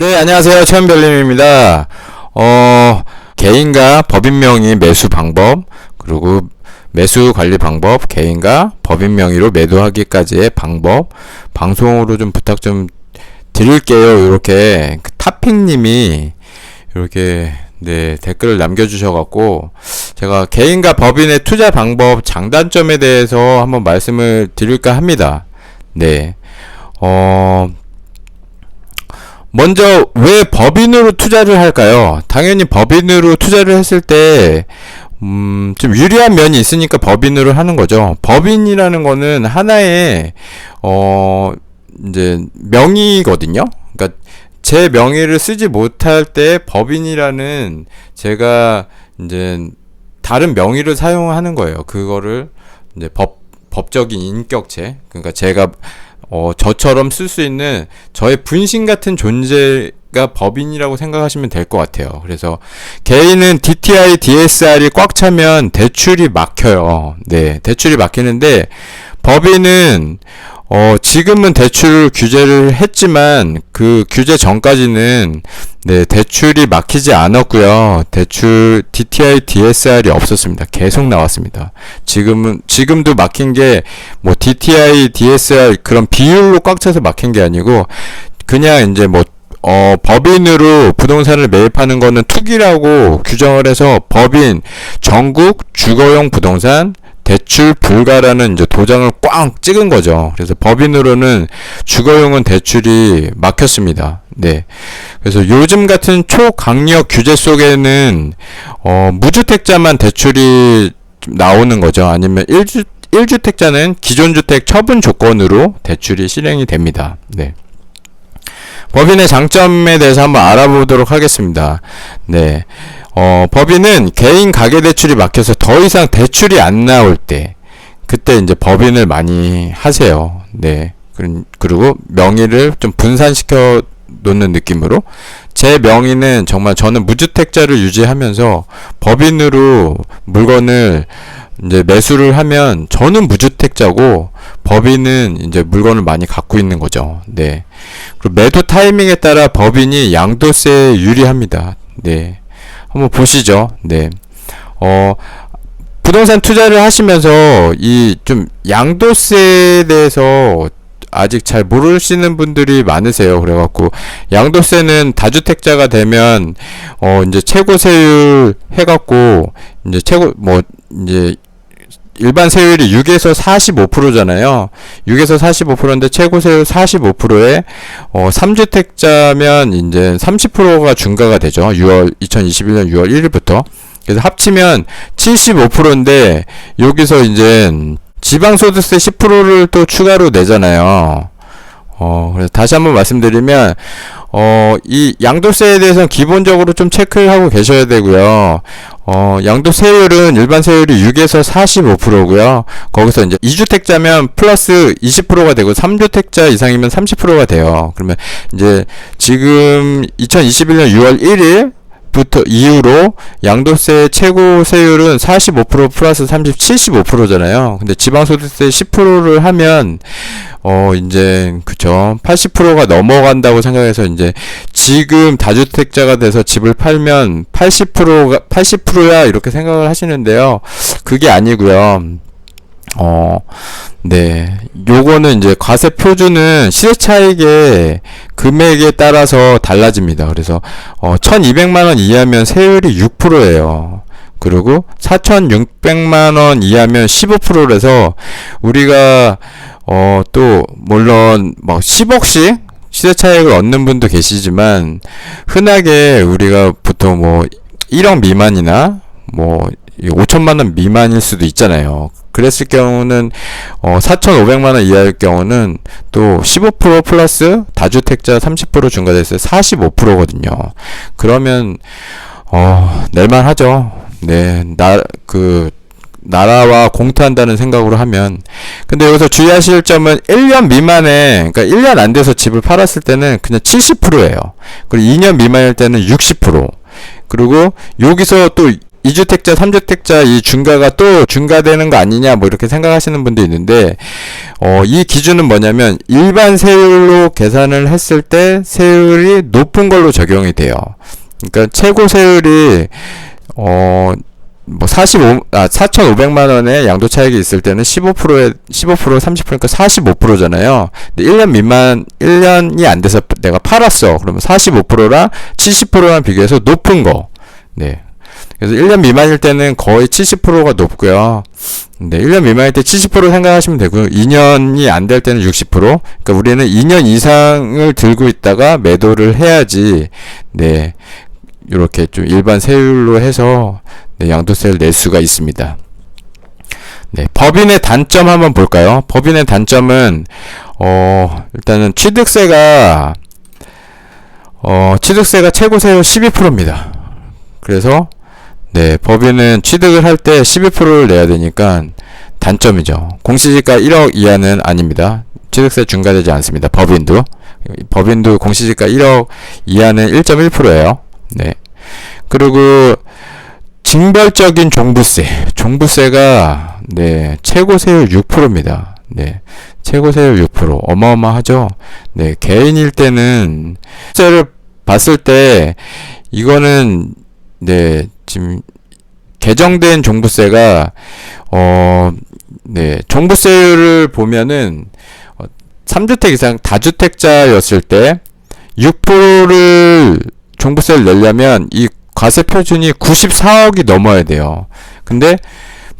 네, 안녕하세요. 최현별님입니다. 개인과 법인 명의 매수 방법, 그리고 매수 관리 방법, 개인과 법인 명의로 매도하기까지의 방법, 방송으로 좀 부탁 좀 드릴게요. 이렇게 타핑님이 이렇게 댓글을 남겨주셔갖고 제가 개인과 법인의 투자 방법, 장단점에 대해서 한번 말씀을 드릴까 합니다. 네, 먼저 왜 법인으로 투자를 할까요? 당연히 법인으로 투자를 했을 때 좀 유리한 면이 있으니까 법인으로 하는 거죠. 법인이라는 거는 하나의 이제 명의거든요. 그러니까 제 명의를 쓰지 못할 때 법인이라는 제가 이제 다른 명의를 사용하는 거예요. 그거를 이제 법적인 인격체, 그러니까 제가 저처럼 쓸 수 있는 저의 분신 같은 존재가 법인이라고 생각하시면 될 것 같아요. 그래서 개인은 DTI, DSR이 꽉 차면 대출이 막혀요. 네, 대출이 막히는데 법인은 지금은 대출 규제를 했지만 그 규제 전까지는 대출이 막히지 않았고요. 대출 DTI, DSR이 없었습니다. 계속 나왔습니다. 지금도 막힌 게 뭐 DTI, DSR 그런 비율로 꽉 차서 막힌 게 아니고 그냥 이제 법인으로 부동산을 매입하는 거는 투기라고 규정을 해서 법인 전국 주거용 부동산 대출 불가라는 이제 도장을 꽝 찍은 거죠. 그래서 법인으로는 주거용은 대출이 막혔습니다. 네. 그래서 요즘 같은 초강력 규제 속에는 무주택자만 대출이 나오는 거죠. 아니면 1주택자는 기존 주택 처분 조건으로 대출이 실행이 됩니다. 네. 법인의 장점에 대해서 한번 알아보도록 하겠습니다. 네. 법인은 개인 가계대출이 막혀서 더 이상 대출이 안 나올 때, 그때 이제 법인을 많이 하세요. 네. 그리고 명의를 좀 분산시켜 놓는 느낌으로, 제 명의는 정말 저는 무주택자를 유지하면서 법인으로 물건을 이제 매수를 하면 저는 무주택자고 법인은 이제 물건을 많이 갖고 있는 거죠. 네. 그리고 매도 타이밍에 따라 법인이 양도세에 유리합니다. 네. 한번 보시죠. 네. 부동산 투자를 하시면서 이 좀 양도세에 대해서 아직 잘 모르시는 분들이 많으세요. 그래갖고 양도세는 다주택자가 되면 이제 최고 세율 해갖고 이제 이제 일반 세율이 6에서 45%잖아요. 6에서 45%인데 최고 세율 45%에 3주택자면 이제 30%가 중과가 되죠. 2021년 6월 1일부터. 그래서 합치면 75%인데 여기서 이제 지방소득세 10%를 또 추가로 내잖아요. 그래서 다시 한번 말씀드리면 이 양도세에 대해서는 기본적으로 좀 체크를 하고 계셔야 되고요. 양도세율은 일반 세율이 6에서 45%고요. 거기서 이제 2주택자면 플러스 20%가 되고 3주택자 이상이면 30%가 돼요. 그러면 이제 지금 2021년 6월 1일 부터 이후로 양도세 최고 세율은 45% 플러스 30, 75%잖아요. 근데 지방소득세 10%를 하면 이제 그쵸, 80%가 넘어간다고 생각해서 이제 지금 다주택자가 돼서 집을 팔면 80%야 이렇게 생각을 하시는데요. 그게 아니고요. 네. 요거는 이제 과세 표준은 시세 차익의 금액에 따라서 달라집니다. 그래서 1200만원 이하면 세율이 6%예요. 그리고 4600만원 이하면 15%라서 우리가 또 물론 10억씩 시세 차익을 얻는 분도 계시지만 흔하게 우리가 보통 1억 미만이나 5천만원 미만일 수도 있잖아요. 그랬을 경우는 4,500만원 이하일 경우는 또 15% 플러스 다주택자 30% 중과됐어요. 45%거든요. 그러면 낼만하죠. 네, 나라와 공투한다는 생각으로 하면. 근데 여기서 주의하실 점은 1년 미만에, 그러니까 1년 안 돼서 집을 팔았을 때는 그냥 70%예요. 그리고 2년 미만일 때는 60%. 그리고 여기서 또 2주택자, 3주택자 이 중가가 또 중가되는 거 아니냐 뭐 이렇게 생각하시는 분도 있는데 이 기준은 뭐냐면 일반 세율로 계산을 했을 때 세율이 높은 걸로 적용이 돼요. 그러니까 최고 세율이 뭐 4,500만 원의 양도 차익이 있을 때는 15%에 30%니까 45%잖아요. 근데 1년이 안 돼서 내가 팔았어. 그러면 45%랑 70%랑 비교해서 높은 거. 네. 그래서 1년 미만일 때는 거의 70%가 높고요. 네, 1년 미만일 때 70% 생각하시면 되고요. 2년이 안 될 때는 60%. 그러니까 우리는 2년 이상을 들고 있다가 매도를 해야지. 네. 요렇게 좀 일반 세율로 해서 네, 양도세를 낼 수가 있습니다. 네, 법인의 단점 한번 볼까요? 법인의 단점은 일단은 취득세가 최고 세율 12%입니다. 그래서 네, 법인은 취득을 할 때 12%를 내야 되니까 단점이죠. 공시지가 1억 이하는 아닙니다. 취득세 중과되지 않습니다. 법인도 공시지가 1억 이하는 1.1%예요. 네. 그리고 징벌적인 종부세가 네, 최고 세율 6%입니다. 네. 최고 세율 6%. 어마어마하죠. 네, 개인일 때는 세를 봤을 때 이거는 네, 지금 개정된 종부세가 네, 종부세율을 보면은 3주택 이상 다주택자였을 때 6%를 종부세를 내려면 이 과세 표준이 94억이 넘어야 돼요. 근데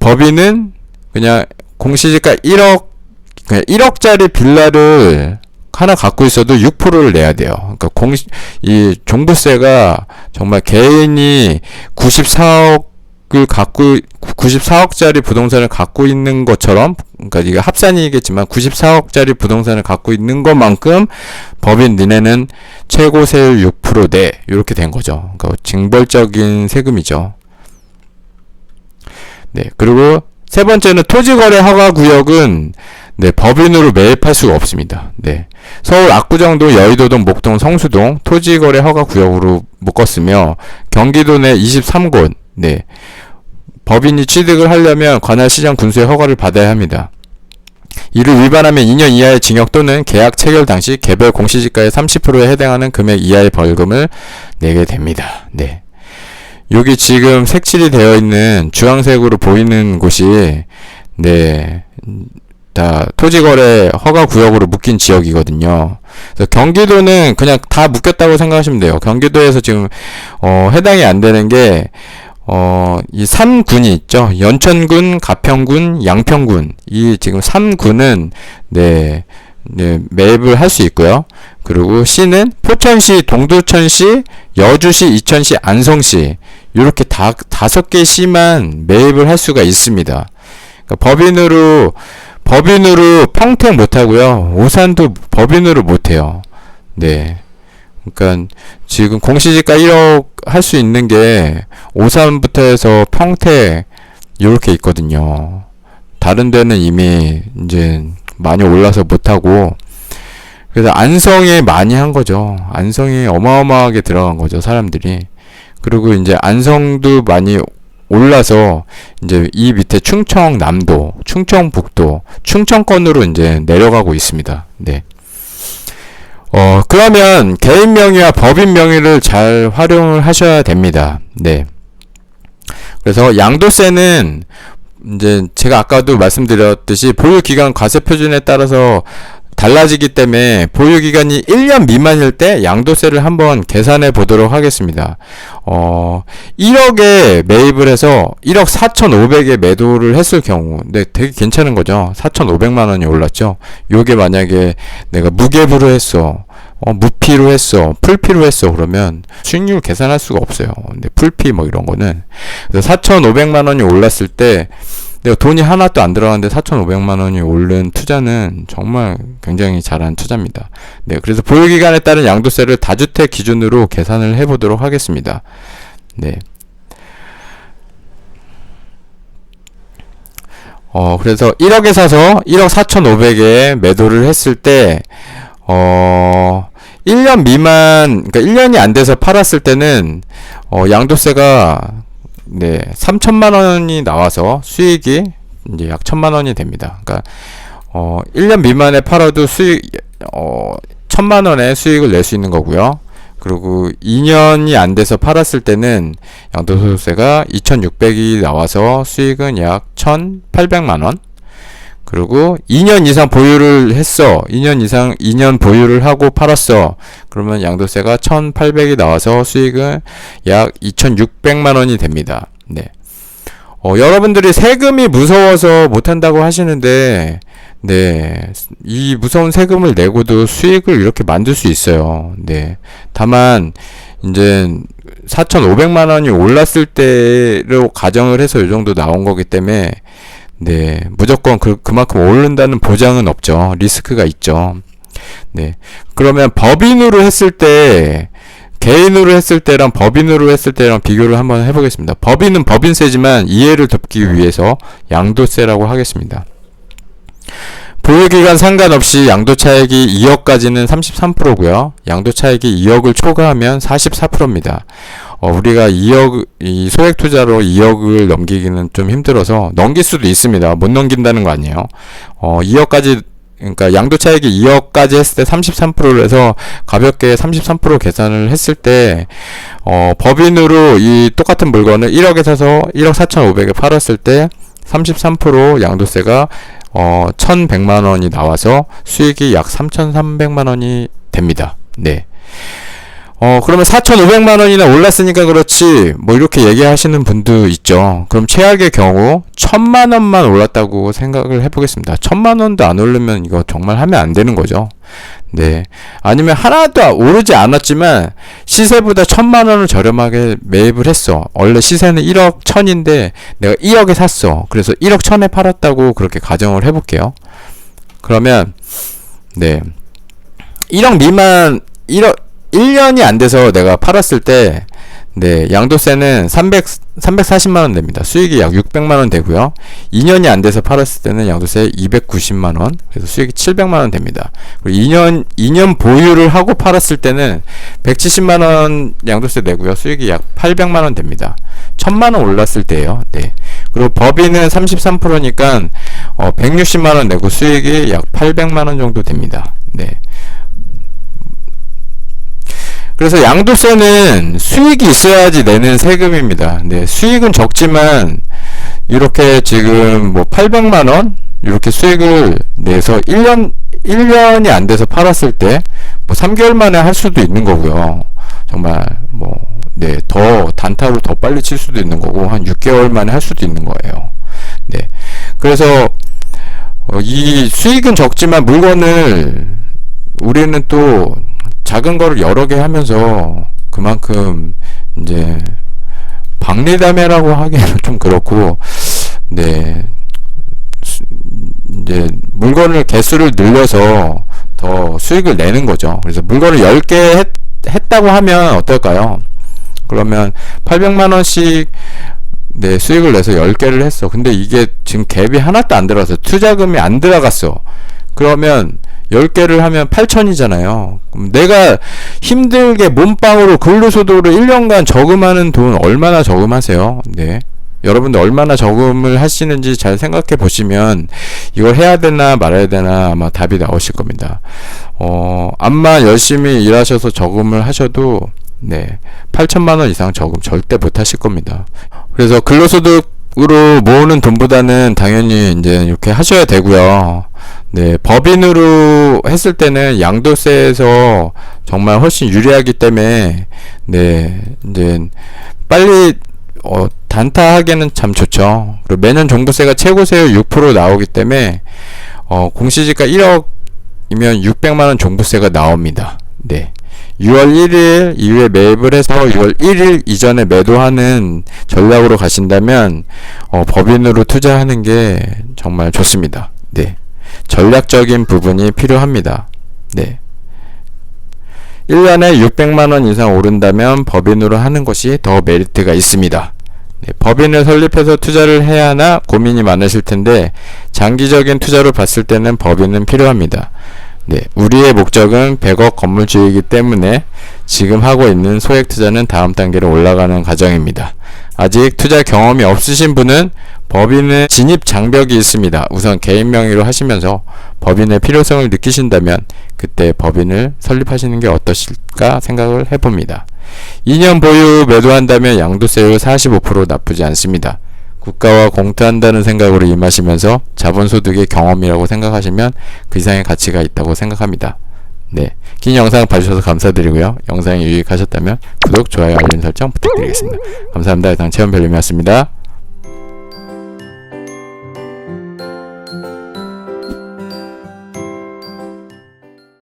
법인은 그냥 공시지가 1억짜리 빌라를 하나 갖고 있어도 6%를 내야 돼요. 그러니까 이 종부세가 정말 개인이 94억짜리 부동산을 갖고 있는 것처럼, 그러니까 이게 합산이겠지만 94억짜리 부동산을 갖고 있는 것만큼 법인 니네는 최고 세율 6% 내, 이렇게 된 거죠. 그러니까 징벌적인 세금이죠. 네, 그리고 세 번째는 토지거래 허가구역은 네, 법인으로 매입할 수가 없습니다. 네. 서울 압구정동, 여의도동, 목동, 성수동 토지거래 허가구역으로 묶었으며 경기도 내 23곳 네. 법인이 취득을 하려면 관할 시장 군수의 허가를 받아야 합니다. 이를 위반하면 2년 이하의 징역 또는 계약 체결 당시 개별 공시지가의 30%에 해당하는 금액 이하의 벌금을 내게 됩니다. 네. 여기 지금 색칠이 되어 있는 주황색으로 보이는 곳이 네. 다 토지거래 허가구역으로 묶인 지역이거든요. 그래서 경기도는 그냥 다 묶였다고 생각하시면 돼요. 경기도에서 지금 해당이 안 되는 게 이 3군이 있죠. 연천군, 가평군, 양평군. 이 지금 3군은 네, 매입을 할 수 있고요. 그리고 시는 포천시, 동두천시, 여주시, 이천시, 안성시 이렇게 다섯 개 시만 매입을 할 수가 있습니다. 그러니까 법인으로 평택 못하고요. 오산도 법인으로 못해요. 네. 그러니까 지금 공시지가 1억 할 수 있는 게 오산부터 해서 평택 이렇게 있거든요. 다른 데는 이미 이제 많이 올라서 못하고, 그래서 안성에 많이 한 거죠. 안성에 어마어마하게 들어간 거죠, 사람들이. 그리고 이제 안성도 많이 올라서 이제 이 밑에 충청남도, 충청북도, 충청권으로 이제 내려가고 있습니다. 네. 그러면 개인 명의와 법인 명의를 잘 활용을 하셔야 됩니다. 네. 그래서 양도세는 이제 제가 아까도 말씀드렸듯이 보유기간 과세표준에 따라서 달라지기 때문에 보유기간이 1년 미만일 때 양도세를 한번 계산해 보도록 하겠습니다. 1억에 매입을 해서 1억 4,500에 매도를 했을 경우, 네, 되게 괜찮은 거죠. 4,500만 원이 올랐죠. 요게 만약에 내가 무계부로 했어, 무피로 했어, 풀피로 했어, 그러면 수익률 계산할 수가 없어요. 근데 풀피 뭐 이런 거는. 그래서 4,500만 원이 올랐을 때 내가 돈이 하나도 안 들어갔는데 4,500만 원이 오른 투자는 정말 굉장히 잘한 투자입니다. 네, 그래서 보유기간에 따른 양도세를 다주택 기준으로 계산을 해보도록 하겠습니다. 네. 그래서 1억에 사서 1억 4,500에 매도를 했을 때, 1년 미만, 그러니까 1년이 안 돼서 팔았을 때는, 양도세가 네, 3천만 원이 나와서 수익이 이제 약 1천만 원이 됩니다. 그러니까 1년 미만에 팔아도 수익 1천만 원의 수익을 낼 수 있는 거고요. 그리고 2년이 안 돼서 팔았을 때는 양도소득세가 2,600이 나와서 수익은 약 1,800만 원. 그리고 2년 이상 보유를 했어. 2년 보유를 하고 팔았어. 그러면 양도세가 1,800이 나와서 수익은 약 2,600만 원이 됩니다. 네. 여러분들이 세금이 무서워서 못한다고 하시는데, 네. 이 무서운 세금을 내고도 수익을 이렇게 만들 수 있어요. 네. 다만, 이제 4,500만 원이 올랐을 때로 가정을 해서 이 정도 나온 거기 때문에, 네, 무조건 그만큼 오른다는 보장은 없죠. 리스크가 있죠. 네. 그러면 법인으로 했을 때, 개인으로 했을 때랑 법인으로 했을 때랑 비교를 한번 해보겠습니다. 법인은 법인세지만 이해를 돕기 위해서 양도세라고 하겠습니다. 보유기간 상관없이 양도차익이 2억까지는 33%고요. 양도차익이 2억을 초과하면 44%입니다. 우리가 2억, 이 소액투자로 2억을 넘기기는 좀 힘들어서 넘길 수도 있습니다. 못 넘긴다는 거 아니에요. 2억까지, 그러니까 양도차익이 2억까지 했을 때 33%를 해서 가볍게 33% 계산을 했을 때, 법인으로 이 똑같은 물건을 1억에 사서 1억 4,500에 팔았을 때 33% 양도세가 1,100만 원이 나와서 수익이 약 3,300만 원이 됩니다. 네. 그러면 4,500만 원이나 올랐으니까 그렇지, 뭐 이렇게 얘기하시는 분도 있죠. 그럼 최악의 경우 1,000만 원만 올랐다고 생각을 해보겠습니다. 1,000만 원도 안 오르면 이거 정말 하면 안 되는 거죠. 네. 아니면 하나도 오르지 않았지만 시세보다 1,000만 원을 저렴하게 매입을 했어. 원래 시세는 1억 1,000인데 내가 2억에 샀어. 그래서 1억 1,000에 팔았다고 그렇게 가정을 해볼게요. 그러면 네. 1억 미만 1년이 안 돼서 내가 팔았을 때, 네, 양도세는 340만 원 됩니다. 수익이 약 600만 원 되고요. 2년이 안 돼서 팔았을 때는 양도세 290만 원, 그래서 수익이 700만 원 됩니다. 그리고 2년 보유를 하고 팔았을 때는 170만 원 양도세 내고요. 수익이 약 800만 원 됩니다. 1,000만 원 올랐을 때예요. 네. 그리고 법인은 33%니까 160만 원 내고 수익이 약 800만 원 정도 됩니다. 네. 그래서 양도세는 수익이 있어야지 내는 세금입니다. 네, 수익은 적지만 이렇게 지금 뭐 800만원 이렇게 수익을 내서 1년이 안 돼서 팔았을 때 뭐 3개월 만에 할 수도 있는 거고요. 정말 뭐 네, 더 단타로 더 빨리 칠 수도 있는 거고 한 6개월 만에 할 수도 있는 거예요. 네. 그래서 이 수익은 적지만 물건을 우리는 또 작은 거를 여러 개 하면서 그만큼 이제 박리담회라고 하기에는 좀 그렇고, 네, 이제 물건을 개수를 늘려서 더 수익을 내는 거죠. 그래서 물건을 10개 했다고 하면 어떨까요? 그러면 800만 원씩 네, 수익을 내서 10개를 했어. 근데 이게 지금 갭이 하나도 안 들어가서 투자금이 안 들어갔어. 그러면 10개를 하면 8천이잖아요. 그럼 내가 힘들게 몸빵으로 근로소득으로 1년간 저금하는 돈 얼마나 저금하세요? 네. 여러분들 얼마나 저금을 하시는지 잘 생각해 보시면 이걸 해야 되나 말아야 되나 아마 답이 나오실 겁니다. 암만 열심히 일하셔서 저금을 하셔도 네, 8천만 원 이상 저금 절대 못 하실 겁니다. 그래서 근로소득으로 모으는 돈보다는 당연히 이제 이렇게 하셔야 되고요. 네, 법인으로 했을 때는 양도세에서 정말 훨씬 유리하기 때문에 네, 이제 빨리 단타하기에는 참 좋죠. 그리고 매년 종부세가 최고세율 6% 나오기 때문에 공시지가 1억이면 600만원 종부세가 나옵니다. 네. 6월 1일 이후에 매입을 해서 6월 1일 이전에 매도하는 전략으로 가신다면 법인으로 투자하는 게 정말 좋습니다. 네. 전략적인 부분이 필요합니다. 네. 1년에 600만원 이상 오른다면 법인으로 하는 것이 더 메리트가 있습니다. 네, 법인을 설립해서 투자를 해야 하나 고민이 많으실 텐데 장기적인 투자로 봤을 때는 법인은 필요합니다. 네, 우리의 목적은 100억 건물주이기 때문에 지금 하고 있는 소액 투자는 다음 단계로 올라가는 과정입니다. 아직 투자 경험이 없으신 분은 법인의 진입 장벽이 있습니다. 우선 개인 명의로 하시면서 법인의 필요성을 느끼신다면 그때 법인을 설립하시는 게 어떠실까 생각을 해봅니다. 2년 보유 매도한다면 양도세율 45% 나쁘지 않습니다. 국가와 공투한다는 생각으로 임하시면서 자본소득의 경험이라고 생각하시면 그 이상의 가치가 있다고 생각합니다. 네, 긴 영상 봐주셔서 감사드리고요. 영상이 유익하셨다면 구독, 좋아요, 알림 설정 부탁드리겠습니다. 감사합니다. 이상 체험별님이었습니다.